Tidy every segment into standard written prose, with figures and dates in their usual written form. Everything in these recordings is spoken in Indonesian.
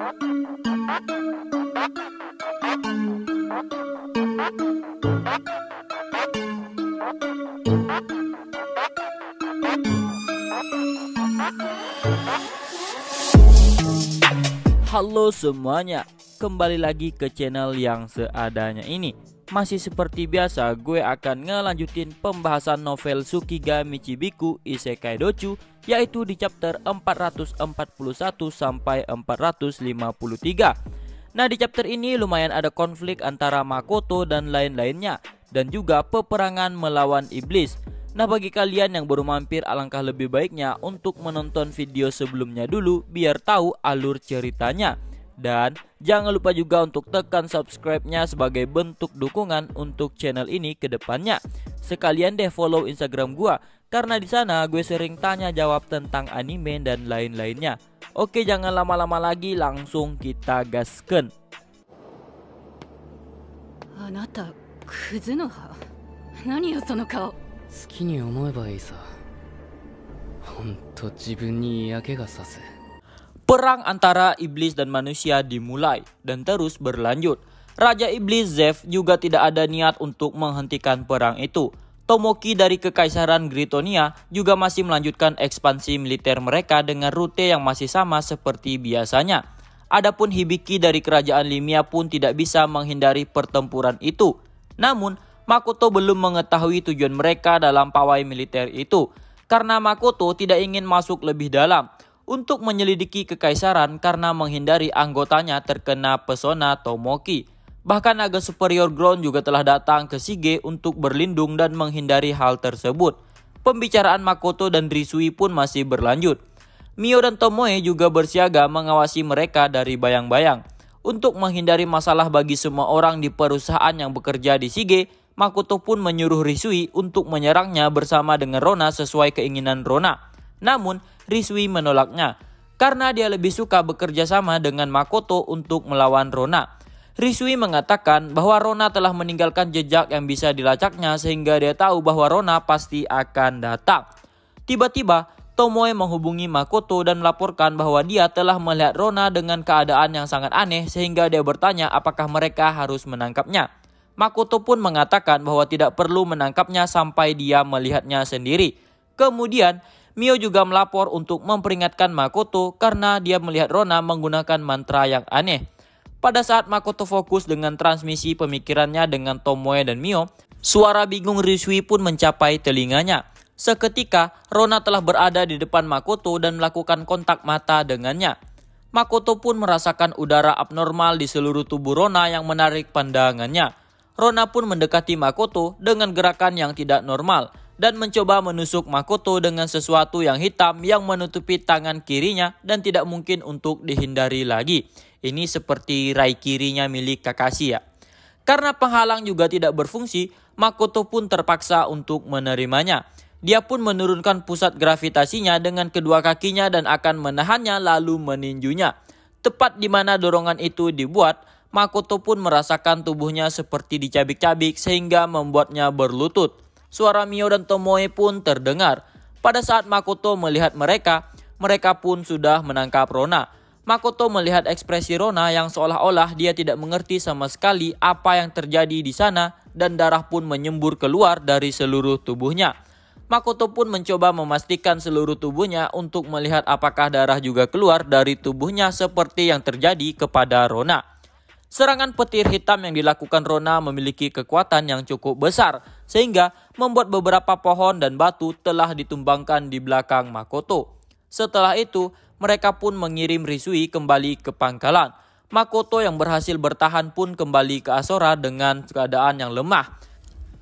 Halo semuanya, kembali lagi ke channel yang seadanya ini. Masih seperti biasa, gue akan ngelanjutin pembahasan novel Tsukigami Chibiku Isekai Dochu, yaitu di chapter 441 sampai 453. Nah, di chapter ini lumayan ada konflik antara Makoto dan lain-lainnya, dan juga peperangan melawan iblis. Nah, bagi kalian yang baru mampir, alangkah lebih baiknya untuk menonton video sebelumnya dulu biar tahu alur ceritanya. Dan jangan lupa juga untuk tekan subscribe-nya sebagai bentuk dukungan untuk channel ini ke depannya. Sekalian deh follow Instagram gua, karena di sana gue sering tanya jawab tentang anime dan lain-lainnya. Oke, jangan lama-lama lagi, langsung kita gasken. Anata Kuzunoha. Nani yo sono kao? 好きに思えばいいさ。ほんと自分に嫌気がさす。 Perang antara iblis dan manusia dimulai dan terus berlanjut. Raja Iblis Zeff juga tidak ada niat untuk menghentikan perang itu. Tomoki dari Kekaisaran Gritonia juga masih melanjutkan ekspansi militer mereka dengan rute yang masih sama seperti biasanya. Adapun Hibiki dari Kerajaan Limia pun tidak bisa menghindari pertempuran itu. Namun, Makoto belum mengetahui tujuan mereka dalam pawai militer itu, karena Makoto tidak ingin masuk lebih dalam untuk menyelidiki kekaisaran karena menghindari anggotanya terkena pesona Tomoki. Bahkan naga superior Ground juga telah datang ke Shige untuk berlindung dan menghindari hal tersebut. Pembicaraan Makoto dan Risui pun masih berlanjut. Mio dan Tomoe juga bersiaga mengawasi mereka dari bayang-bayang. Untuk menghindari masalah bagi semua orang di perusahaan yang bekerja di Shige, Makoto pun menyuruh Risui untuk menyerangnya bersama dengan Rona sesuai keinginan Rona. Namun, Risui menolaknya karena dia lebih suka bekerja sama dengan Makoto untuk melawan Rona. Risui mengatakan bahwa Rona telah meninggalkan jejak yang bisa dilacaknya sehingga dia tahu bahwa Rona pasti akan datang. Tiba-tiba, Tomoe menghubungi Makoto dan melaporkan bahwa dia telah melihat Rona dengan keadaan yang sangat aneh sehingga dia bertanya apakah mereka harus menangkapnya. Makoto pun mengatakan bahwa tidak perlu menangkapnya sampai dia melihatnya sendiri. Kemudian, Mio juga melapor untuk memperingatkan Makoto karena dia melihat Rona menggunakan mantra yang aneh. Pada saat Makoto fokus dengan transmisi pemikirannya dengan Tomoe dan Mio, suara bingung Risui pun mencapai telinganya. Seketika, Rona telah berada di depan Makoto dan melakukan kontak mata dengannya. Makoto pun merasakan udara abnormal di seluruh tubuh Rona yang menarik pandangannya. Rona pun mendekati Makoto dengan gerakan yang tidak normal dan mencoba menusuk Makoto dengan sesuatu yang hitam yang menutupi tangan kirinya dan tidak mungkin untuk dihindari lagi. Ini seperti rai kirinya milik Kakashi ya. Karena penghalang juga tidak berfungsi, Makoto pun terpaksa untuk menerimanya. Dia pun menurunkan pusat gravitasinya dengan kedua kakinya dan akan menahannya lalu meninjunya. Tepat di mana dorongan itu dibuat, Makoto pun merasakan tubuhnya seperti dicabik-cabik sehingga membuatnya berlutut. Suara Mio dan Tomoe pun terdengar. Pada saat Makoto melihat mereka, mereka pun sudah menangkap Rona. Makoto melihat ekspresi Rona yang seolah-olah dia tidak mengerti sama sekali apa yang terjadi di sana dan darah pun menyembur keluar dari seluruh tubuhnya. Makoto pun mencoba memastikan seluruh tubuhnya untuk melihat apakah darah juga keluar dari tubuhnya seperti yang terjadi kepada Rona. Serangan petir hitam yang dilakukan Rona memiliki kekuatan yang cukup besar sehingga membuat beberapa pohon dan batu telah ditumbangkan di belakang Makoto. Setelah itu, mereka pun mengirim Risui kembali ke pangkalan. Makoto yang berhasil bertahan pun kembali ke Asora dengan keadaan yang lemah.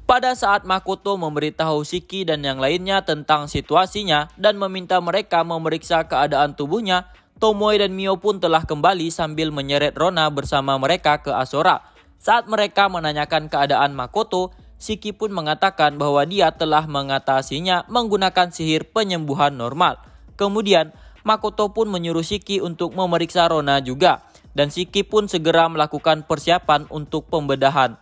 Pada saat Makoto memberitahu Shiki dan yang lainnya tentang situasinya dan meminta mereka memeriksa keadaan tubuhnya, Tomoe dan Mio pun telah kembali sambil menyeret Rona bersama mereka ke Asora. Saat mereka menanyakan keadaan Makoto, Shiki pun mengatakan bahwa dia telah mengatasinya menggunakan sihir penyembuhan normal. Kemudian, Makoto pun menyuruh Shiki untuk memeriksa Rona juga, dan Shiki pun segera melakukan persiapan untuk pembedahan.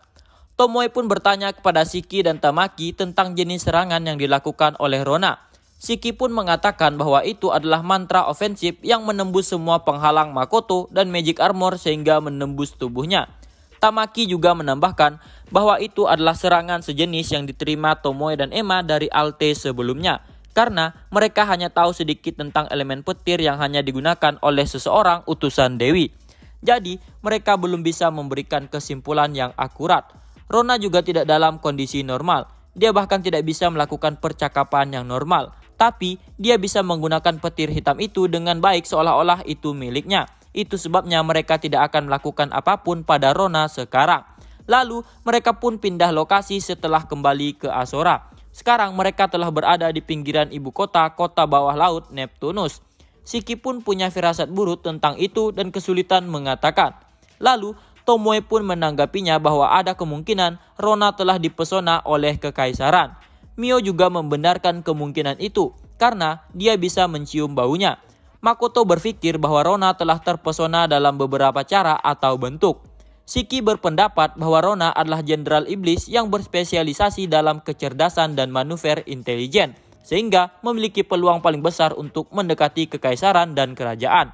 Tomoe pun bertanya kepada Shiki dan Tamaki tentang jenis serangan yang dilakukan oleh Rona. Shiki pun mengatakan bahwa itu adalah mantra ofensif yang menembus semua penghalang Makoto dan Magic Armor sehingga menembus tubuhnya. Tamaki juga menambahkan bahwa itu adalah serangan sejenis yang diterima Tomoe dan Emma dari Alte sebelumnya, karena mereka hanya tahu sedikit tentang elemen petir yang hanya digunakan oleh seseorang utusan Dewi. Jadi mereka belum bisa memberikan kesimpulan yang akurat. Rona juga tidak dalam kondisi normal. Dia bahkan tidak bisa melakukan percakapan yang normal. Tapi dia bisa menggunakan petir hitam itu dengan baik seolah-olah itu miliknya. Itu sebabnya mereka tidak akan melakukan apapun pada Rona sekarang. Lalu mereka pun pindah lokasi setelah kembali ke Azora. Sekarang mereka telah berada di pinggiran ibu kota bawah laut Neptunus. Shiki pun punya firasat buruk tentang itu dan kesulitan mengatakan. Lalu Tomoe pun menanggapinya bahwa ada kemungkinan Rona telah dipesona oleh kekaisaran. Mio juga membenarkan kemungkinan itu karena dia bisa mencium baunya. Makoto berpikir bahwa Rona telah terpesona dalam beberapa cara atau bentuk. Shiki berpendapat bahwa Rona adalah jenderal iblis yang berspesialisasi dalam kecerdasan dan manuver intelijen, sehingga memiliki peluang paling besar untuk mendekati kekaisaran dan kerajaan.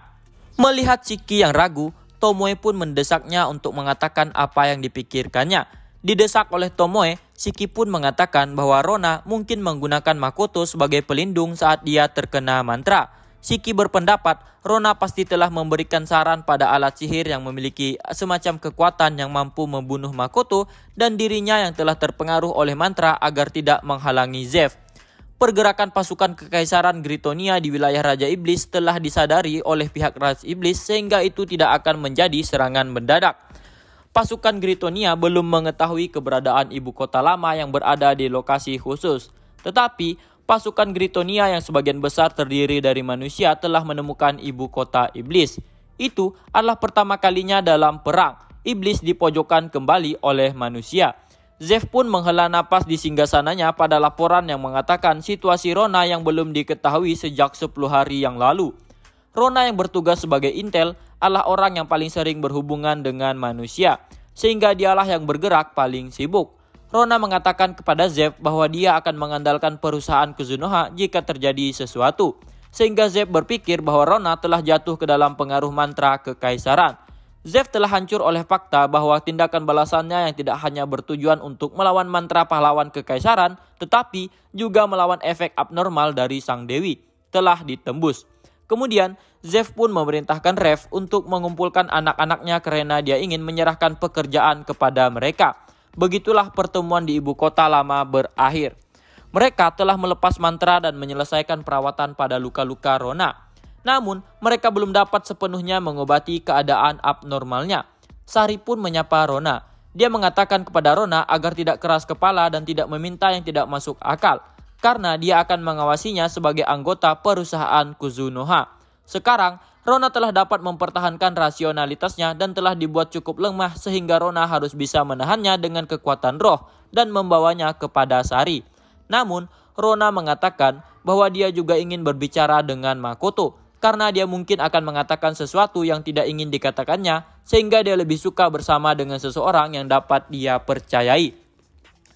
Melihat Shiki yang ragu, Tomoe pun mendesaknya untuk mengatakan apa yang dipikirkannya. Didesak oleh Tomoe, Shiki pun mengatakan bahwa Rona mungkin menggunakan Makoto sebagai pelindung saat dia terkena mantra. Shiki berpendapat Rona pasti telah memberikan saran pada alat sihir yang memiliki semacam kekuatan yang mampu membunuh Makoto dan dirinya yang telah terpengaruh oleh mantra agar tidak menghalangi Zeff. Pergerakan pasukan kekaisaran Gritonia di wilayah Raja Iblis telah disadari oleh pihak Raja Iblis sehingga itu tidak akan menjadi serangan mendadak. Pasukan Gritonia belum mengetahui keberadaan ibu kota lama yang berada di lokasi khusus. Tetapi pasukan Gritonia yang sebagian besar terdiri dari manusia telah menemukan ibu kota iblis. Itu adalah pertama kalinya dalam perang, iblis dipojokkan kembali oleh manusia. Zeff pun menghela napas di singgasananya pada laporan yang mengatakan situasi Rona yang belum diketahui sejak 10 hari yang lalu. Rona yang bertugas sebagai intel adalah orang yang paling sering berhubungan dengan manusia, sehingga dialah yang bergerak paling sibuk. Rona mengatakan kepada Zeff bahwa dia akan mengandalkan perusahaan Kuzunoha jika terjadi sesuatu, sehingga Zeff berpikir bahwa Rona telah jatuh ke dalam pengaruh mantra kekaisaran. Zeff telah hancur oleh fakta bahwa tindakan balasannya yang tidak hanya bertujuan untuk melawan mantra pahlawan kekaisaran, tetapi juga melawan efek abnormal dari sang dewi, telah ditembus. Kemudian, Zeff pun memerintahkan Rev untuk mengumpulkan anak-anaknya karena dia ingin menyerahkan pekerjaan kepada mereka. Begitulah pertemuan di ibu kota lama berakhir. Mereka telah melepas mantra dan menyelesaikan perawatan pada luka-luka Rona. Namun, mereka belum dapat sepenuhnya mengobati keadaan abnormalnya. Sari pun menyapa Rona. Dia mengatakan kepada Rona agar tidak keras kepala dan tidak meminta yang tidak masuk akal, karena dia akan mengawasinya sebagai anggota perusahaan Kuzunoha. Sekarang, Rona telah dapat mempertahankan rasionalitasnya dan telah dibuat cukup lemah sehingga Rona harus bisa menahannya dengan kekuatan roh dan membawanya kepada Sari. Namun, Rona mengatakan bahwa dia juga ingin berbicara dengan Makoto, karena dia mungkin akan mengatakan sesuatu yang tidak ingin dikatakannya, sehingga dia lebih suka bersama dengan seseorang yang dapat dia percayai.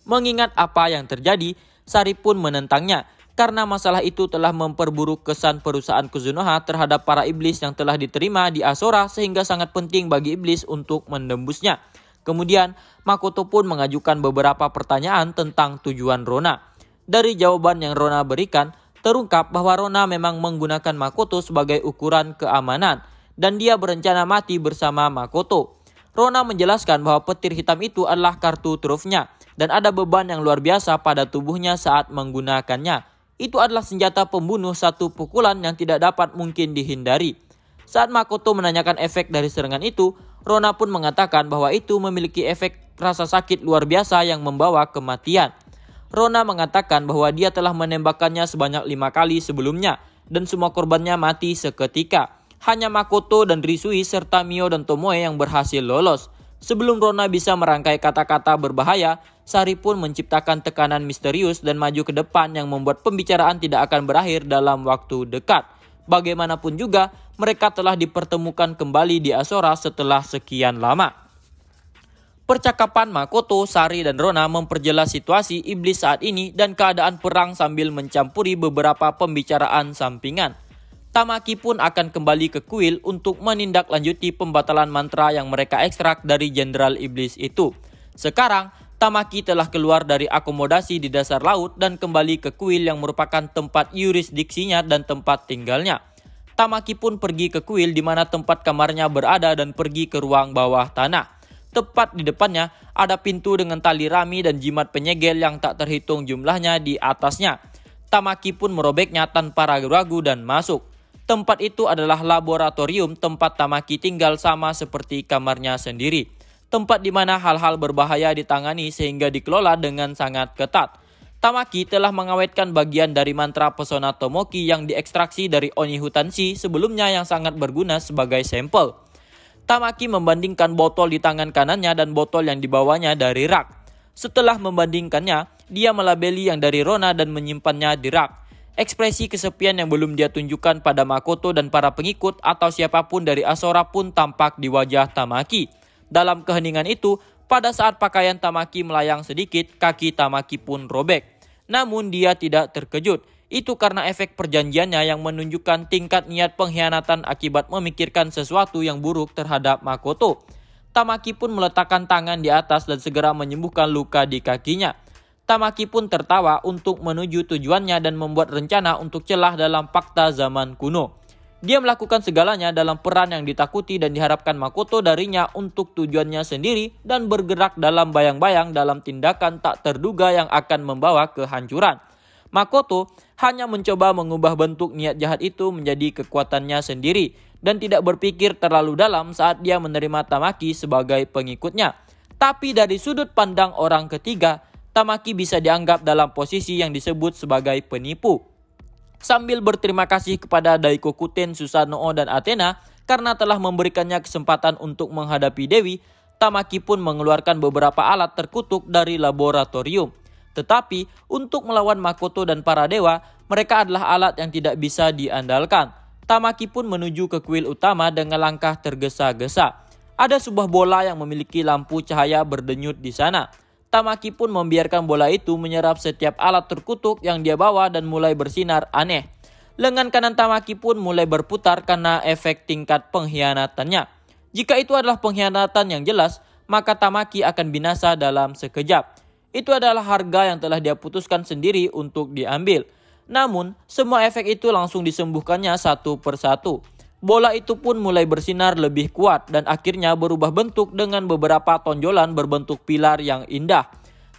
Mengingat apa yang terjadi, Sari pun menentangnya, karena masalah itu telah memperburuk kesan perusahaan Kuzunoha terhadap para iblis yang telah diterima di Azora sehingga sangat penting bagi iblis untuk menembusnya. Kemudian, Makoto pun mengajukan beberapa pertanyaan tentang tujuan Rona. Dari jawaban yang Rona berikan, terungkap bahwa Rona memang menggunakan Makoto sebagai ukuran keamanan dan dia berencana mati bersama Makoto. Rona menjelaskan bahwa petir hitam itu adalah kartu trufnya dan ada beban yang luar biasa pada tubuhnya saat menggunakannya. Itu adalah senjata pembunuh satu pukulan yang tidak dapat mungkin dihindari. Saat Makoto menanyakan efek dari serangan itu, Rona pun mengatakan bahwa itu memiliki efek rasa sakit luar biasa yang membawa kematian. Rona mengatakan bahwa dia telah menembakkannya sebanyak 5 kali sebelumnya dan semua korbannya mati seketika. Hanya Makoto dan Risui serta Mio dan Tomoe yang berhasil lolos. Sebelum Rona bisa merangkai kata-kata berbahaya, Sari pun menciptakan tekanan misterius dan maju ke depan yang membuat pembicaraan tidak akan berakhir dalam waktu dekat. Bagaimanapun juga, mereka telah dipertemukan kembali di Azora setelah sekian lama. Percakapan Makoto, Sari, dan Rona memperjelas situasi iblis saat ini dan keadaan perang sambil mencampuri beberapa pembicaraan sampingan. Tamaki pun akan kembali ke kuil untuk menindaklanjuti pembatalan mantra yang mereka ekstrak dari Jenderal Iblis itu. Sekarang, Tamaki telah keluar dari akomodasi di dasar laut dan kembali ke kuil yang merupakan tempat yurisdiksinya dan tempat tinggalnya. Tamaki pun pergi ke kuil di mana tempat kamarnya berada dan pergi ke ruang bawah tanah. Tepat di depannya ada pintu dengan tali rami dan jimat penyegel yang tak terhitung jumlahnya di atasnya. Tamaki pun merobeknya tanpa ragu-ragu dan masuk. Tempat itu adalah laboratorium tempat Tamaki tinggal sama seperti kamarnya sendiri. Tempat di mana hal-hal berbahaya ditangani sehingga dikelola dengan sangat ketat. Tamaki telah mengawetkan bagian dari mantra pesona Tomoki yang diekstraksi dari Oni Hutanshi sebelumnya yang sangat berguna sebagai sampel. Tamaki membandingkan botol di tangan kanannya dan botol yang dibawanya dari rak. Setelah membandingkannya, dia melabeli yang dari Rona dan menyimpannya di rak. Ekspresi kesepian yang belum dia tunjukkan pada Makoto dan para pengikut atau siapapun dari Asora pun tampak di wajah Tamaki. Dalam keheningan itu, pada saat pakaian Tamaki melayang sedikit, kaki Tamaki pun robek. Namun dia tidak terkejut. Itu karena efek perjanjiannya yang menunjukkan tingkat niat pengkhianatan akibat memikirkan sesuatu yang buruk terhadap Makoto. Tamaki pun meletakkan tangan di atas dan segera menyembuhkan luka di kakinya. Tamaki pun tertawa untuk menuju tujuannya dan membuat rencana untuk celah dalam fakta zaman kuno. Dia melakukan segalanya dalam peran yang ditakuti dan diharapkan Makoto darinya untuk tujuannya sendiri dan bergerak dalam bayang-bayang dalam tindakan tak terduga yang akan membawa kehancuran. Makoto hanya mencoba mengubah bentuk niat jahat itu menjadi kekuatannya sendiri dan tidak berpikir terlalu dalam saat dia menerima Tamaki sebagai pengikutnya. Tapi dari sudut pandang orang ketiga, Tamaki bisa dianggap dalam posisi yang disebut sebagai penipu. Sambil berterima kasih kepada Daikokuten, Susanoo, dan Athena karena telah memberikannya kesempatan untuk menghadapi Dewi, Tamaki pun mengeluarkan beberapa alat terkutuk dari laboratorium. Tetapi untuk melawan Makoto dan para dewa, mereka adalah alat yang tidak bisa diandalkan. Tamaki pun menuju ke kuil utama dengan langkah tergesa-gesa. Ada sebuah bola yang memiliki lampu cahaya berdenyut di sana. Tamaki pun membiarkan bola itu menyerap setiap alat terkutuk yang dia bawa dan mulai bersinar aneh. Lengan kanan Tamaki pun mulai berputar karena efek tingkat pengkhianatannya. Jika itu adalah pengkhianatan yang jelas, maka Tamaki akan binasa dalam sekejap. Itu adalah harga yang telah dia putuskan sendiri untuk diambil. Namun, semua efek itu langsung disembuhkannya satu persatu. Bola itu pun mulai bersinar lebih kuat dan akhirnya berubah bentuk dengan beberapa tonjolan berbentuk pilar yang indah.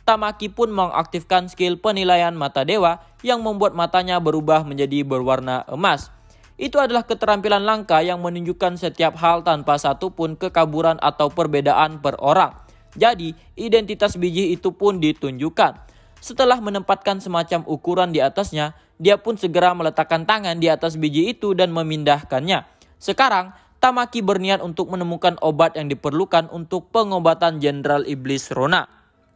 Tamaki pun mengaktifkan skill penilaian mata dewa yang membuat matanya berubah menjadi berwarna emas. Itu adalah keterampilan langka yang menunjukkan setiap hal tanpa satupun kekaburan atau perbedaan per orang. Jadi, identitas biji itu pun ditunjukkan. Setelah menempatkan semacam ukuran di atasnya, dia pun segera meletakkan tangan di atas biji itu dan memindahkannya. Sekarang, Tamaki berniat untuk menemukan obat yang diperlukan untuk pengobatan Jenderal Iblis Rona.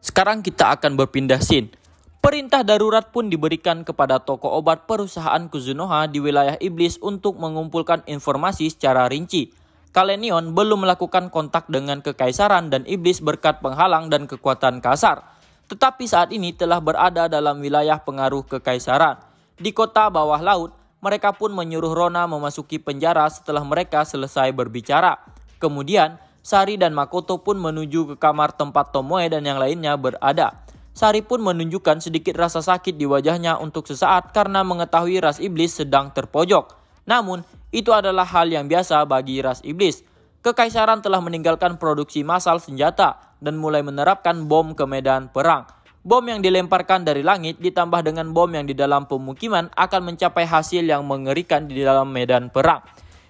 Sekarang kita akan berpindah scene. Perintah darurat pun diberikan kepada toko obat perusahaan Kuzunoha di wilayah Iblis untuk mengumpulkan informasi secara rinci. Kalenion belum melakukan kontak dengan kekaisaran dan iblis berkat penghalang dan kekuatan kasar. Tetapi saat ini telah berada dalam wilayah pengaruh kekaisaran. Di kota bawah laut, mereka pun menyuruh Rona memasuki penjara setelah mereka selesai berbicara. Kemudian, Sari dan Makoto pun menuju ke kamar tempat Tomoe dan yang lainnya berada. Sari pun menunjukkan sedikit rasa sakit di wajahnya untuk sesaat karena mengetahui ras iblis sedang terpojok. Namun, itu adalah hal yang biasa bagi ras iblis. Kekaisaran telah meninggalkan produksi massal senjata dan mulai menerapkan bom ke medan perang. Bom yang dilemparkan dari langit ditambah dengan bom yang di dalam pemukiman akan mencapai hasil yang mengerikan di dalam medan perang.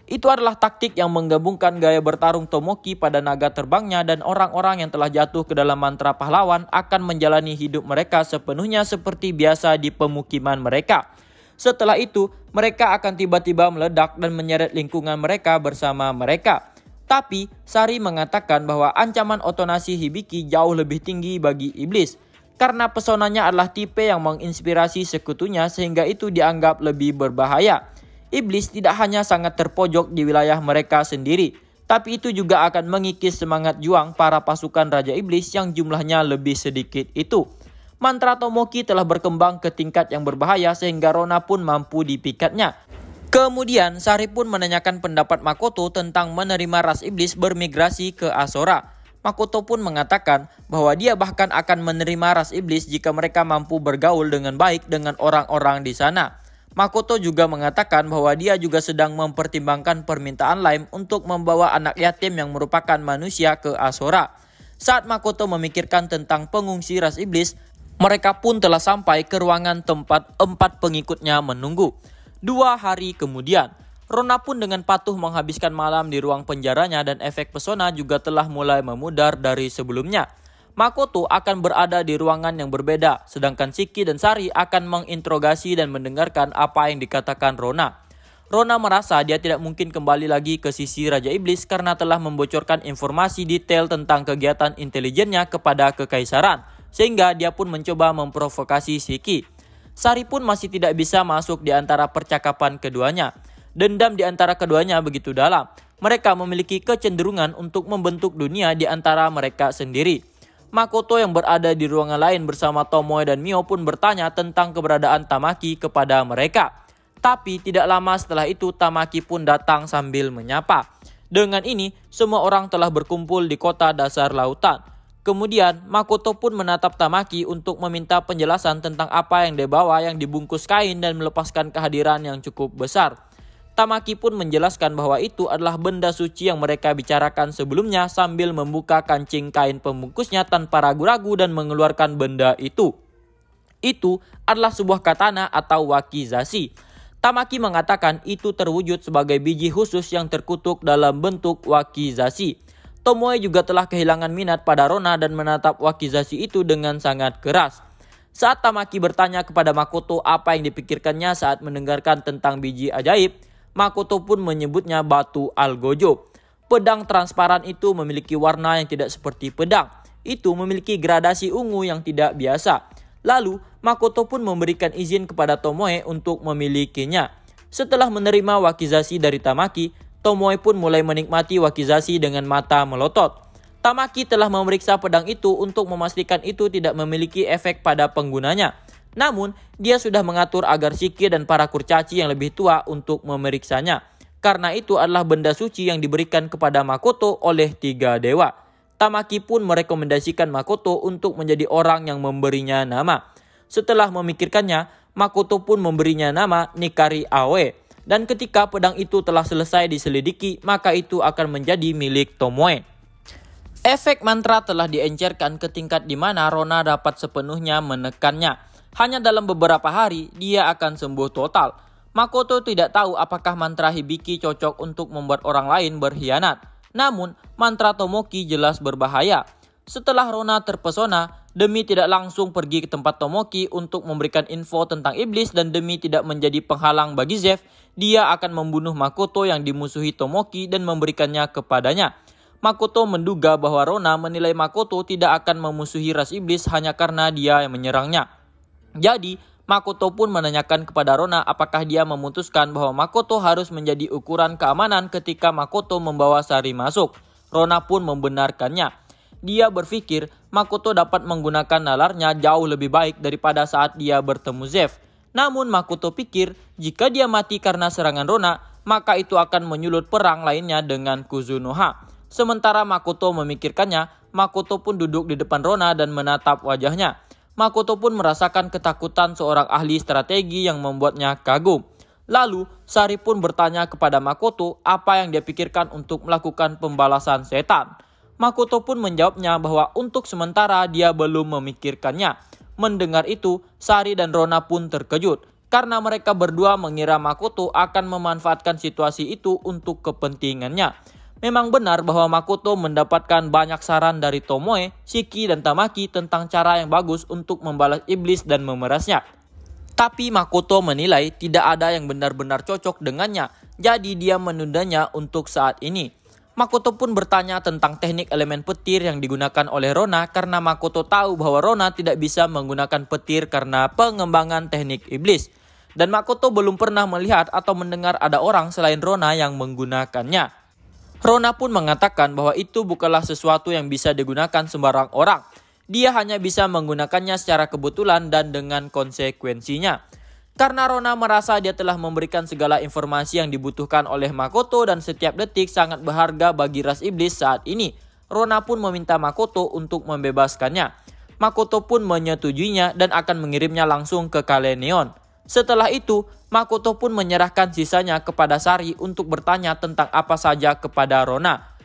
Itu adalah taktik yang menggabungkan gaya bertarung Tomoki pada naga terbangnya dan orang-orang yang telah jatuh ke dalam mantra pahlawan akan menjalani hidup mereka sepenuhnya seperti biasa di pemukiman mereka. Setelah itu, mereka akan tiba-tiba meledak dan menyeret lingkungan mereka bersama mereka. Tapi, Sari mengatakan bahwa ancaman otonasi Hibiki jauh lebih tinggi bagi iblis. Karena pesonanya adalah tipe yang menginspirasi sekutunya sehingga itu dianggap lebih berbahaya. Iblis tidak hanya sangat terpojok di wilayah mereka sendiri, Tapi itu juga akan mengikis semangat juang para pasukan Raja Iblis yang jumlahnya lebih sedikit itu. Mantra Tomoki telah berkembang ke tingkat yang berbahaya sehingga Rona pun mampu dipikatnya. Kemudian Sari pun menanyakan pendapat Makoto tentang menerima ras iblis bermigrasi ke Asura. Makoto pun mengatakan bahwa dia bahkan akan menerima ras iblis jika mereka mampu bergaul dengan baik dengan orang-orang di sana. Makoto juga mengatakan bahwa dia juga sedang mempertimbangkan permintaan Lime untuk membawa anak yatim yang merupakan manusia ke Asura. Saat Makoto memikirkan tentang pengungsi ras iblis, mereka pun telah sampai ke ruangan tempat 4 pengikutnya menunggu. 2 hari kemudian, Rona pun dengan patuh menghabiskan malam di ruang penjaranya dan efek pesona juga telah mulai memudar dari sebelumnya. Makoto akan berada di ruangan yang berbeda, sedangkan Shiki dan Sari akan menginterogasi dan mendengarkan apa yang dikatakan Rona. Rona merasa dia tidak mungkin kembali lagi ke sisi Raja Iblis karena telah membocorkan informasi detail tentang kegiatan intelijennya kepada Kekaisaran, sehingga dia pun mencoba memprovokasi Shiki. Sari pun masih tidak bisa masuk di antara percakapan keduanya. Dendam di antara keduanya begitu dalam. Mereka memiliki kecenderungan untuk membentuk dunia di antara mereka sendiri. Makoto yang berada di ruangan lain bersama Tomoe dan Mio pun bertanya tentang keberadaan Tamaki kepada mereka. Tapi tidak lama setelah itu Tamaki pun datang sambil menyapa. Dengan ini, semua orang telah berkumpul di kota dasar lautan. Kemudian, Makoto pun menatap Tamaki untuk meminta penjelasan tentang apa yang dibawa yang dibungkus kain dan melepaskan kehadiran yang cukup besar. Tamaki pun menjelaskan bahwa itu adalah benda suci yang mereka bicarakan sebelumnya sambil membuka kancing kain pembungkusnya tanpa ragu-ragu dan mengeluarkan benda itu. Itu adalah sebuah katana atau wakizashi. Tamaki mengatakan itu terwujud sebagai biji khusus yang terkutuk dalam bentuk wakizashi. Tomoe juga telah kehilangan minat pada Rona dan menatap wakizashi itu dengan sangat keras. Saat Tamaki bertanya kepada Makoto apa yang dipikirkannya saat mendengarkan tentang biji ajaib, Makoto pun menyebutnya batu algojo. Pedang transparan itu memiliki warna yang tidak seperti pedang. Itu memiliki gradasi ungu yang tidak biasa. Lalu, Makoto pun memberikan izin kepada Tomoe untuk memilikinya. Setelah menerima wakizashi dari Tamaki, Tomoe pun mulai menikmati wakizashi dengan mata melotot. Tamaki telah memeriksa pedang itu untuk memastikan itu tidak memiliki efek pada penggunanya. Namun, dia sudah mengatur agar Shiki dan para kurcaci yang lebih tua untuk memeriksanya. Karena itu adalah benda suci yang diberikan kepada Makoto oleh 3 dewa. Tamaki pun merekomendasikan Makoto untuk menjadi orang yang memberinya nama. Setelah memikirkannya, Makoto pun memberinya nama Nikari Aoe. Dan ketika pedang itu telah selesai diselidiki, maka itu akan menjadi milik Tomoe. Efek mantra telah diencerkan ke tingkat di mana Rona dapat sepenuhnya menekannya. Hanya dalam beberapa hari, dia akan sembuh total. Makoto tidak tahu apakah mantra Hibiki cocok untuk membuat orang lain berkhianat. Namun, mantra Tomoki jelas berbahaya. Setelah Rona terpesona, demi tidak langsung pergi ke tempat Tomoki untuk memberikan info tentang iblis dan demi tidak menjadi penghalang bagi Zeff, dia akan membunuh Makoto yang dimusuhi Tomoki dan memberikannya kepadanya. Makoto menduga bahwa Rona menilai Makoto tidak akan memusuhi ras iblis hanya karena dia yang menyerangnya. Jadi, Makoto pun menanyakan kepada Rona apakah dia memutuskan bahwa Makoto harus menjadi ukuran keamanan ketika Makoto membawa Sari masuk. Rona pun membenarkannya. Dia berpikir Makoto dapat menggunakan nalarnya jauh lebih baik daripada saat dia bertemu Zeff. Namun Makoto pikir jika dia mati karena serangan Rona, maka itu akan menyulut perang lainnya dengan Kuzunoha. Sementara Makoto memikirkannya, Makoto pun duduk di depan Rona dan menatap wajahnya. Makoto pun merasakan ketakutan seorang ahli strategi yang membuatnya kagum. Lalu, Sari pun bertanya kepada Makoto apa yang dia pikirkan untuk melakukan pembalasan setan. Makoto pun menjawabnya bahwa untuk sementara dia belum memikirkannya. Mendengar itu, Sari dan Rona pun terkejut karena mereka berdua mengira Makoto akan memanfaatkan situasi itu untuk kepentingannya. Memang benar bahwa Makoto mendapatkan banyak saran dari Tomoe, Shiki, dan Tamaki tentang cara yang bagus untuk membalas iblis dan memerasnya. Tapi Makoto menilai tidak ada yang benar-benar cocok dengannya, jadi dia menundanya untuk saat ini. Makoto pun bertanya tentang teknik elemen petir yang digunakan oleh Rona karena Makoto tahu bahwa Rona tidak bisa menggunakan petir karena pengembangan teknik iblis. Dan Makoto belum pernah melihat atau mendengar ada orang selain Rona yang menggunakannya. Rona pun mengatakan bahwa itu bukanlah sesuatu yang bisa digunakan sembarang orang. Dia hanya bisa menggunakannya secara kebetulan dan dengan konsekuensinya. Karena Rona merasa dia telah memberikan segala informasi yang dibutuhkan oleh Makoto dan setiap detik sangat berharga bagi ras iblis saat ini, Rona pun meminta Makoto untuk membebaskannya. Makoto pun menyetujuinya dan akan mengirimnya langsung ke Kalenion. Setelah itu, Makoto pun menyerahkan sisanya kepada Sari untuk bertanya tentang apa saja kepada Rona.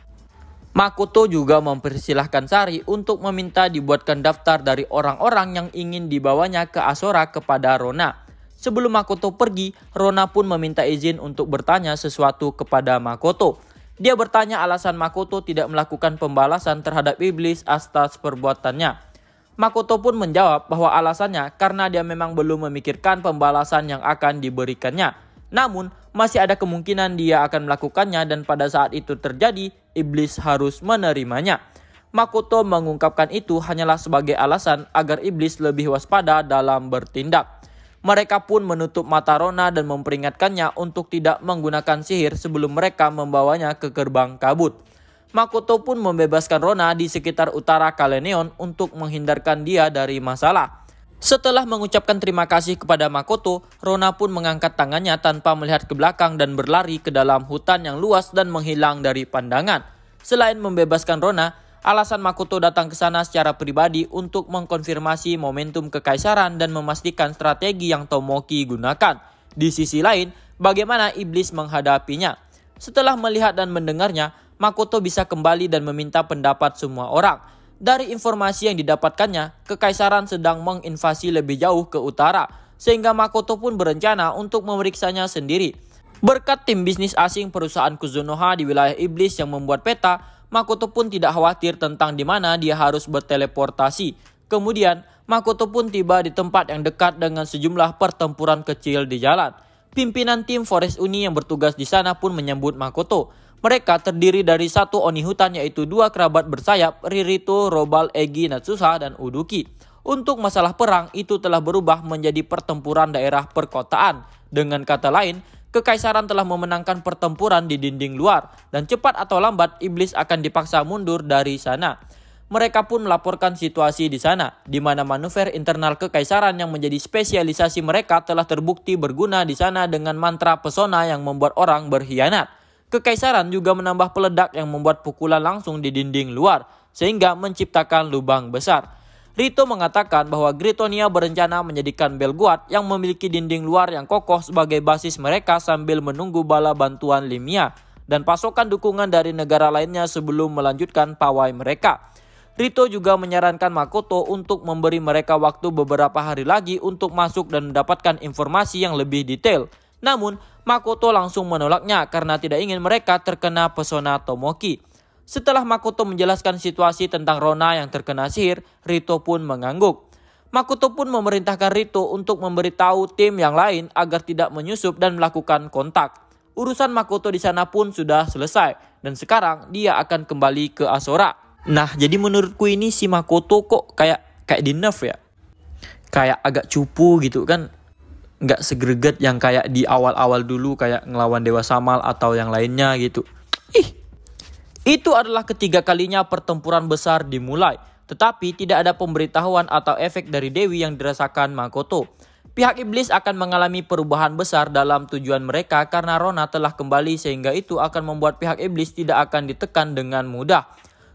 Makoto juga mempersilahkan Sari untuk meminta dibuatkan daftar dari orang-orang yang ingin dibawanya ke Asora kepada Rona. Sebelum Makoto pergi, Rona pun meminta izin untuk bertanya sesuatu kepada Makoto. Dia bertanya alasan Makoto tidak melakukan pembalasan terhadap iblis atas perbuatannya. Makoto pun menjawab bahwa alasannya karena dia memang belum memikirkan pembalasan yang akan diberikannya. Namun, masih ada kemungkinan dia akan melakukannya dan pada saat itu terjadi, iblis harus menerimanya. Makoto mengungkapkan itu hanyalah sebagai alasan agar iblis lebih waspada dalam bertindak. Mereka pun menutup mata Rona dan memperingatkannya untuk tidak menggunakan sihir sebelum mereka membawanya ke gerbang kabut. Makoto pun membebaskan Rona di sekitar utara Kalenion untuk menghindarkan dia dari masalah. Setelah mengucapkan terima kasih kepada Makoto, Rona pun mengangkat tangannya tanpa melihat ke belakang dan berlari ke dalam hutan yang luas dan menghilang dari pandangan. Selain membebaskan Rona, alasan Makoto datang ke sana secara pribadi untuk mengkonfirmasi momentum kekaisaran dan memastikan strategi yang Tomoki gunakan. Di sisi lain, bagaimana iblis menghadapinya. Setelah melihat dan mendengarnya, Makoto bisa kembali dan meminta pendapat semua orang. Dari informasi yang didapatkannya, kekaisaran sedang menginvasi lebih jauh ke utara, sehingga Makoto pun berencana untuk memeriksanya sendiri. Berkat tim bisnis asing perusahaan Kuzunoha di wilayah iblis yang membuat peta, Makoto pun tidak khawatir tentang di mana dia harus berteleportasi. Kemudian, Makoto pun tiba di tempat yang dekat dengan sejumlah pertempuran kecil di jalan. Pimpinan tim Forest Uni yang bertugas di sana pun menyambut Makoto. Mereka terdiri dari satu oni hutan yaitu dua kerabat bersayap, Ririto, Robal, Egi, Natsuha, dan Uduki. Untuk masalah perang itu telah berubah menjadi pertempuran daerah perkotaan. Dengan kata lain, kekaisaran telah memenangkan pertempuran di dinding luar dan cepat atau lambat iblis akan dipaksa mundur dari sana. Mereka pun melaporkan situasi di sana, di mana manuver internal kekaisaran yang menjadi spesialisasi mereka telah terbukti berguna di sana dengan mantra pesona yang membuat orang berkhianat. Kekaisaran juga menambah peledak yang membuat pukulan langsung di dinding luar, sehingga menciptakan lubang besar. Rito mengatakan bahwa Gritonia berencana menjadikan Belguard yang memiliki dinding luar yang kokoh sebagai basis mereka sambil menunggu bala bantuan Limia dan pasokan dukungan dari negara lainnya sebelum melanjutkan pawai mereka. Rito juga menyarankan Makoto untuk memberi mereka waktu beberapa hari lagi untuk masuk dan mendapatkan informasi yang lebih detail. Namun, Makoto langsung menolaknya karena tidak ingin mereka terkena pesona Tomoki. Setelah Makoto menjelaskan situasi tentang Rona yang terkena sihir, Rito pun mengangguk. Makoto pun memerintahkan Rito untuk memberitahu tim yang lain agar tidak menyusup dan melakukan kontak. Urusan Makoto di sana pun sudah selesai dan sekarang dia akan kembali ke Asora. Nah, jadi menurutku ini si Makoto kok kayak di nerf ya. Kayak agak cupu gitu kan. Nggak segreget yang kayak di awal-awal dulu kayak ngelawan Dewa Samal atau yang lainnya gitu. Itu adalah ketiga kalinya pertempuran besar dimulai, tetapi tidak ada pemberitahuan atau efek dari Dewi yang dirasakan Makoto. Pihak iblis akan mengalami perubahan besar dalam tujuan mereka karena Rona telah kembali sehingga itu akan membuat pihak iblis tidak akan ditekan dengan mudah.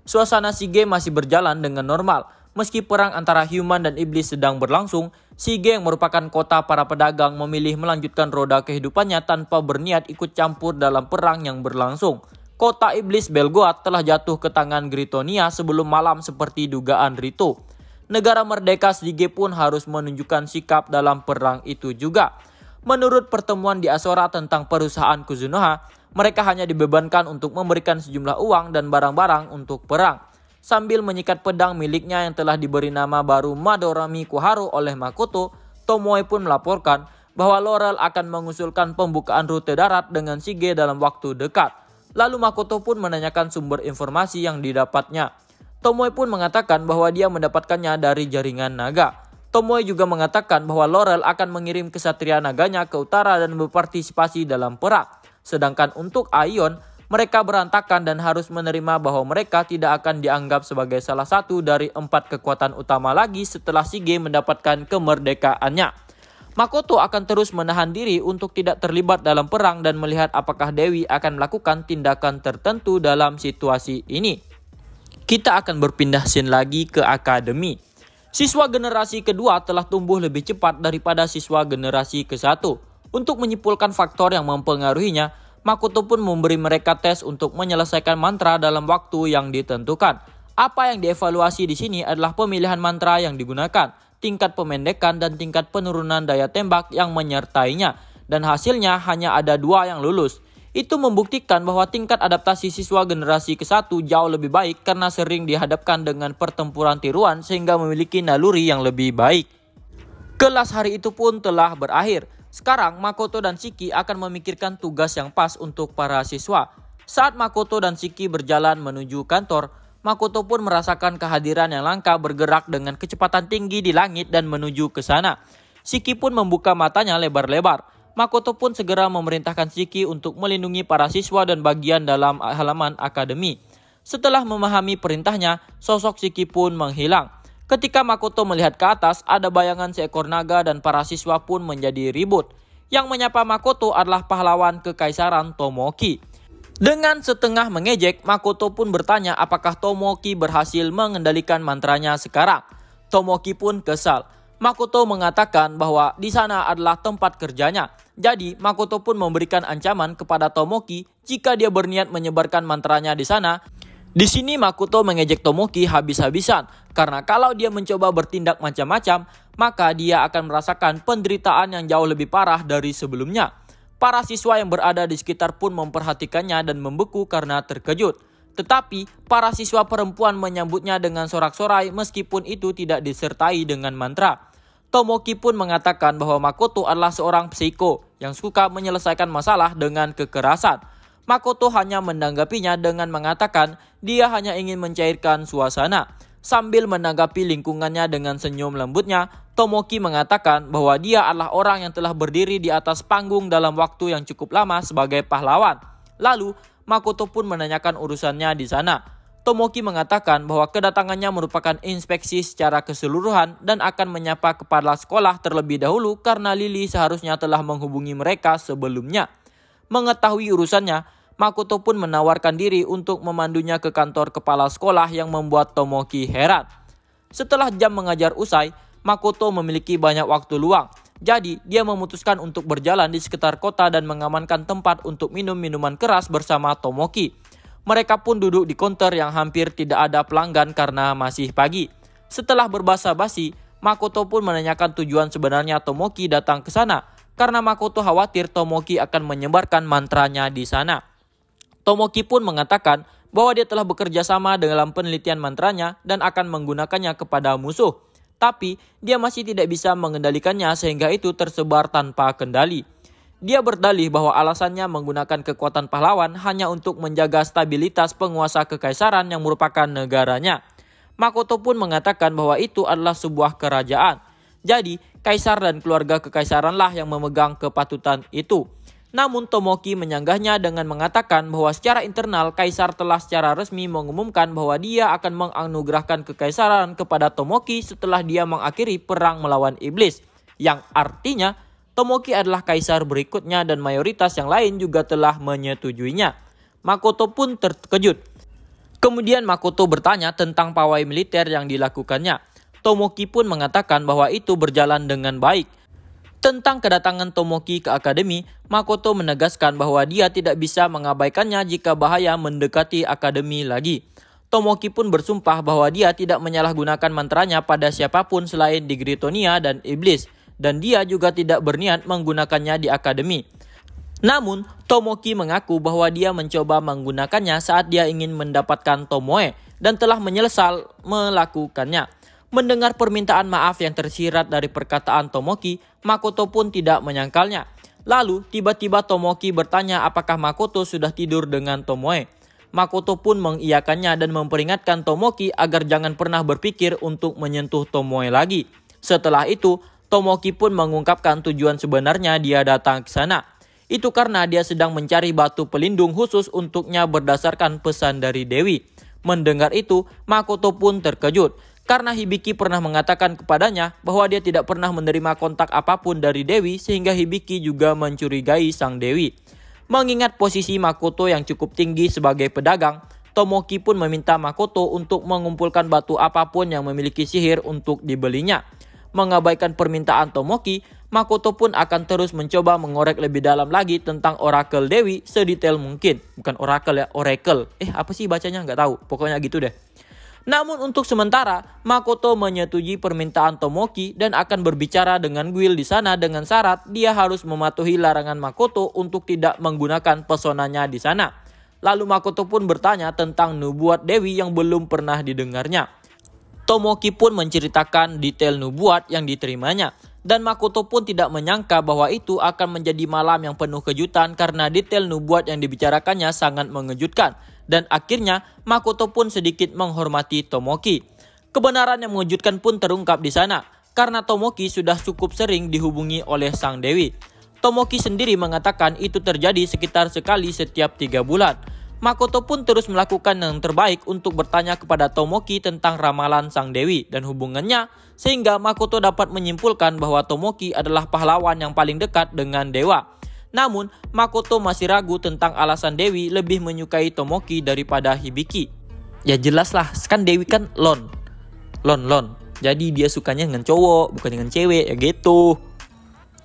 Suasana Shige masih berjalan dengan normal. Meski perang antara human dan iblis sedang berlangsung, Shige yang merupakan kota para pedagang memilih melanjutkan roda kehidupannya tanpa berniat ikut campur dalam perang yang berlangsung. Kota iblis Belguard telah jatuh ke tangan Gritonia sebelum malam seperti dugaan Rito. Negara merdeka Shige pun harus menunjukkan sikap dalam perang itu juga. Menurut pertemuan di Asora tentang perusahaan Kuzunoha, mereka hanya dibebankan untuk memberikan sejumlah uang dan barang-barang untuk perang. Sambil menyikat pedang miliknya yang telah diberi nama baru Madorami Kuharu oleh Makoto, Tomoe pun melaporkan bahwa Laurel akan mengusulkan pembukaan rute darat dengan Shige dalam waktu dekat. Lalu Makoto pun menanyakan sumber informasi yang didapatnya. Tomoe pun mengatakan bahwa dia mendapatkannya dari jaringan naga. Tomoe juga mengatakan bahwa Laurel akan mengirim kesatria naganya ke utara dan berpartisipasi dalam perang. Sedangkan untuk Aion, mereka berantakan dan harus menerima bahwa mereka tidak akan dianggap sebagai salah satu dari 4 kekuatan utama lagi setelah Shige mendapatkan kemerdekaannya. Makoto akan terus menahan diri untuk tidak terlibat dalam perang dan melihat apakah Dewi akan melakukan tindakan tertentu dalam situasi ini. Kita akan berpindah scene lagi ke akademi. Siswa generasi kedua telah tumbuh lebih cepat daripada siswa generasi ke-1. Untuk menyimpulkan faktor yang mempengaruhinya, Makoto pun memberi mereka tes untuk menyelesaikan mantra dalam waktu yang ditentukan. Apa yang dievaluasi di sini adalah pemilihan mantra yang digunakan, tingkat pemendekan dan tingkat penurunan daya tembak yang menyertainya. Dan hasilnya hanya ada 2 yang lulus. Itu membuktikan bahwa tingkat adaptasi siswa generasi ke-1 jauh lebih baik karena sering dihadapkan dengan pertempuran tiruan sehingga memiliki naluri yang lebih baik. Kelas hari itu pun telah berakhir. Sekarang Makoto dan Shiki akan memikirkan tugas yang pas untuk para siswa. Saat Makoto dan Shiki berjalan menuju kantor, Makoto pun merasakan kehadiran yang langka bergerak dengan kecepatan tinggi di langit dan menuju ke sana. Shiki pun membuka matanya lebar-lebar. Makoto pun segera memerintahkan Shiki untuk melindungi para siswa dan bagian dalam halaman akademi. Setelah memahami perintahnya, sosok Shiki pun menghilang. Ketika Makoto melihat ke atas, ada bayangan seekor naga dan para siswa pun menjadi ribut. Yang menyapa Makoto adalah pahlawan kekaisaran Tomoki. Dengan setengah mengejek, Makoto pun bertanya apakah Tomoki berhasil mengendalikan mantranya sekarang. Tomoki pun kesal. Makoto mengatakan bahwa di sana adalah tempat kerjanya. Jadi, Makoto pun memberikan ancaman kepada Tomoki jika dia berniat menyebarkan mantranya di sana. Di sini Makoto mengejek Tomoki habis-habisan karena kalau dia mencoba bertindak macam-macam, maka dia akan merasakan penderitaan yang jauh lebih parah dari sebelumnya. Para siswa yang berada di sekitar pun memperhatikannya dan membeku karena terkejut. Tetapi, para siswa perempuan menyambutnya dengan sorak-sorai meskipun itu tidak disertai dengan mantra. Tomoki pun mengatakan bahwa Makoto adalah seorang psiko yang suka menyelesaikan masalah dengan kekerasan. Makoto hanya menanggapinya dengan mengatakan dia hanya ingin mencairkan suasana. Sambil menanggapi lingkungannya dengan senyum lembutnya, Tomoki mengatakan bahwa dia adalah orang yang telah berdiri di atas panggung dalam waktu yang cukup lama sebagai pahlawan. Lalu, Makoto pun menanyakan urusannya di sana. Tomoki mengatakan bahwa kedatangannya merupakan inspeksi secara keseluruhan dan akan menyapa kepala sekolah terlebih dahulu karena Lily seharusnya telah menghubungi mereka sebelumnya. Mengetahui urusannya, Makoto pun menawarkan diri untuk memandunya ke kantor kepala sekolah yang membuat Tomoki heran. Setelah jam mengajar usai, Makoto memiliki banyak waktu luang. Jadi, dia memutuskan untuk berjalan di sekitar kota dan mengamankan tempat untuk minum minuman keras bersama Tomoki. Mereka pun duduk di konter yang hampir tidak ada pelanggan karena masih pagi. Setelah berbasa-basi, Makoto pun menanyakan tujuan sebenarnya Tomoki datang ke sana karena Makoto khawatir Tomoki akan menyebarkan mantranya di sana. Tomoki pun mengatakan bahwa dia telah bekerja sama dalam penelitian mantranya dan akan menggunakannya kepada musuh. Tapi, dia masih tidak bisa mengendalikannya sehingga itu tersebar tanpa kendali. Dia berdalih bahwa alasannya menggunakan kekuatan pahlawan hanya untuk menjaga stabilitas penguasa kekaisaran yang merupakan negaranya. Makoto pun mengatakan bahwa itu adalah sebuah kerajaan. Jadi, kaisar dan keluarga kekaisaranlah yang memegang kepatutan itu. Namun Tomoki menyanggahnya dengan mengatakan bahwa secara internal kaisar telah secara resmi mengumumkan bahwa dia akan menganugerahkan kekaisaran kepada Tomoki setelah dia mengakhiri perang melawan iblis. Yang artinya Tomoki adalah kaisar berikutnya dan mayoritas yang lain juga telah menyetujuinya. Makoto pun terkejut. Kemudian Makoto bertanya tentang pawai militer yang dilakukannya. Tomoki pun mengatakan bahwa itu berjalan dengan baik. Tentang kedatangan Tomoki ke akademi, Makoto menegaskan bahwa dia tidak bisa mengabaikannya jika bahaya mendekati akademi lagi. Tomoki pun bersumpah bahwa dia tidak menyalahgunakan mantranya pada siapapun selain di Gritonia dan iblis. Dan dia juga tidak berniat menggunakannya di akademi. Namun, Tomoki mengaku bahwa dia mencoba menggunakannya saat dia ingin mendapatkan Tomoe dan telah menyesal melakukannya. Mendengar permintaan maaf yang tersirat dari perkataan Tomoki, Makoto pun tidak menyangkalnya. Lalu, tiba-tiba Tomoki bertanya apakah Makoto sudah tidur dengan Tomoe. Makoto pun mengiyakannya dan memperingatkan Tomoki agar jangan pernah berpikir untuk menyentuh Tomoe lagi. Setelah itu, Tomoki pun mengungkapkan tujuan sebenarnya dia datang ke sana. Itu karena dia sedang mencari batu pelindung khusus untuknya berdasarkan pesan dari Dewi. Mendengar itu, Makoto pun terkejut. Karena Hibiki pernah mengatakan kepadanya bahwa dia tidak pernah menerima kontak apapun dari Dewi sehingga Hibiki juga mencurigai sang Dewi. Mengingat posisi Makoto yang cukup tinggi sebagai pedagang, Tomoki pun meminta Makoto untuk mengumpulkan batu apapun yang memiliki sihir untuk dibelinya. Mengabaikan permintaan Tomoki, Makoto pun akan terus mencoba mengorek lebih dalam lagi tentang orakel Dewi sedetail mungkin. Bukan orakel ya, oracle. Apa sih bacanya? Nggak tahu. Pokoknya gitu deh. Namun untuk sementara, Makoto menyetujui permintaan Tomoki dan akan berbicara dengan Guild di sana dengan syarat dia harus mematuhi larangan Makoto untuk tidak menggunakan pesonanya di sana. Lalu Makoto pun bertanya tentang nubuat Dewi yang belum pernah didengarnya. Tomoki pun menceritakan detail nubuat yang diterimanya. Dan Makoto pun tidak menyangka bahwa itu akan menjadi malam yang penuh kejutan karena detail nubuat yang dibicarakannya sangat mengejutkan. Dan akhirnya Makoto pun sedikit menghormati Tomoki. Kebenaran yang mengejutkan pun terungkap di sana karena Tomoki sudah cukup sering dihubungi oleh sang Dewi. Tomoki sendiri mengatakan itu terjadi sekitar sekali setiap 3 bulan. Makoto pun terus melakukan yang terbaik untuk bertanya kepada Tomoki tentang ramalan sang Dewi dan hubungannya, sehingga Makoto dapat menyimpulkan bahwa Tomoki adalah pahlawan yang paling dekat dengan dewa. Namun, Makoto masih ragu tentang alasan Dewi lebih menyukai Tomoki daripada Hibiki. Ya jelas lah, kan Dewi kan lon. Jadi dia sukanya dengan cowok, bukan dengan cewek, ya gitu.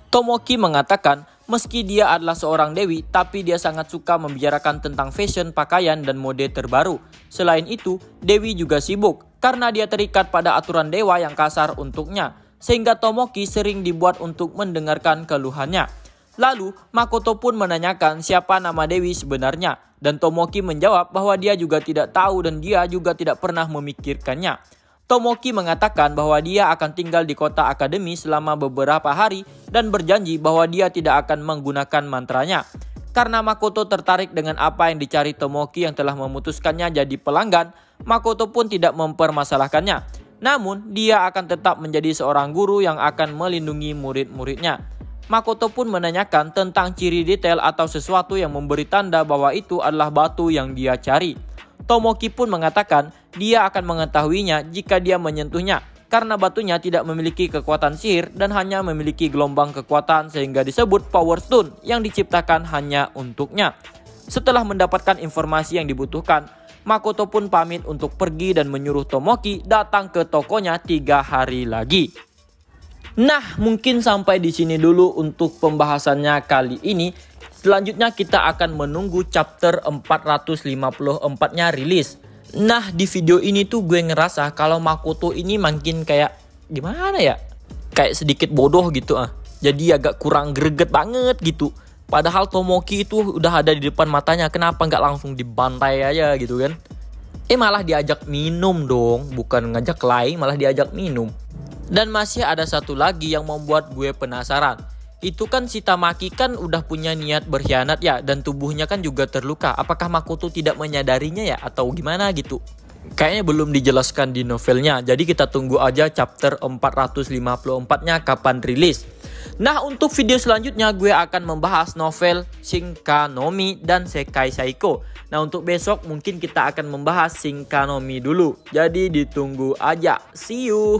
Tomoki mengatakan, meski dia adalah seorang Dewi, tapi dia sangat suka membicarakan tentang fashion, pakaian, dan mode terbaru. Selain itu, Dewi juga sibuk karena dia terikat pada aturan dewa yang kasar untuknya, sehingga Tomoki sering dibuat untuk mendengarkan keluhannya. Lalu, Makoto pun menanyakan siapa nama Dewi sebenarnya, dan Tomoki menjawab bahwa dia juga tidak tahu dan dia juga tidak pernah memikirkannya. Tomoki mengatakan bahwa dia akan tinggal di kota akademi selama beberapa hari dan berjanji bahwa dia tidak akan menggunakan mantranya. Karena Makoto tertarik dengan apa yang dicari Tomoki yang telah memutuskannya jadi pelanggan, Makoto pun tidak mempermasalahkannya. Namun, dia akan tetap menjadi seorang guru yang akan melindungi murid-muridnya. Makoto pun menanyakan tentang ciri detail atau sesuatu yang memberi tanda bahwa itu adalah batu yang dia cari. Tomoki pun mengatakan dia akan mengetahuinya jika dia menyentuhnya karena batunya tidak memiliki kekuatan sihir dan hanya memiliki gelombang kekuatan sehingga disebut Power Stone yang diciptakan hanya untuknya. Setelah mendapatkan informasi yang dibutuhkan, Makoto pun pamit untuk pergi dan menyuruh Tomoki datang ke tokonya 3 hari lagi. Nah, mungkin sampai di sini dulu untuk pembahasannya kali ini. Selanjutnya kita akan menunggu chapter 454-nya rilis. Nah, di video ini tuh gue ngerasa kalau Makoto ini makin kayak gimana ya? Kayak sedikit bodoh gitu Jadi agak kurang greget banget gitu. Padahal Tomoki itu udah ada di depan matanya, kenapa nggak langsung dibantai aja gitu kan? Malah diajak minum dong, bukan ngajak lain, malah diajak minum. Dan masih ada satu lagi yang membuat gue penasaran. Itu kan si Tamaki kan udah punya niat berkhianat ya, dan tubuhnya kan juga terluka. Apakah Makoto tidak menyadarinya ya, atau gimana gitu? Kayaknya belum dijelaskan di novelnya, jadi kita tunggu aja chapter 454-nya kapan rilis. Nah, untuk video selanjutnya gue akan membahas novel Shinkanomi dan Sekai Saiko. Nah, untuk besok mungkin kita akan membahas Shinkanomi dulu. Jadi ditunggu aja. See you!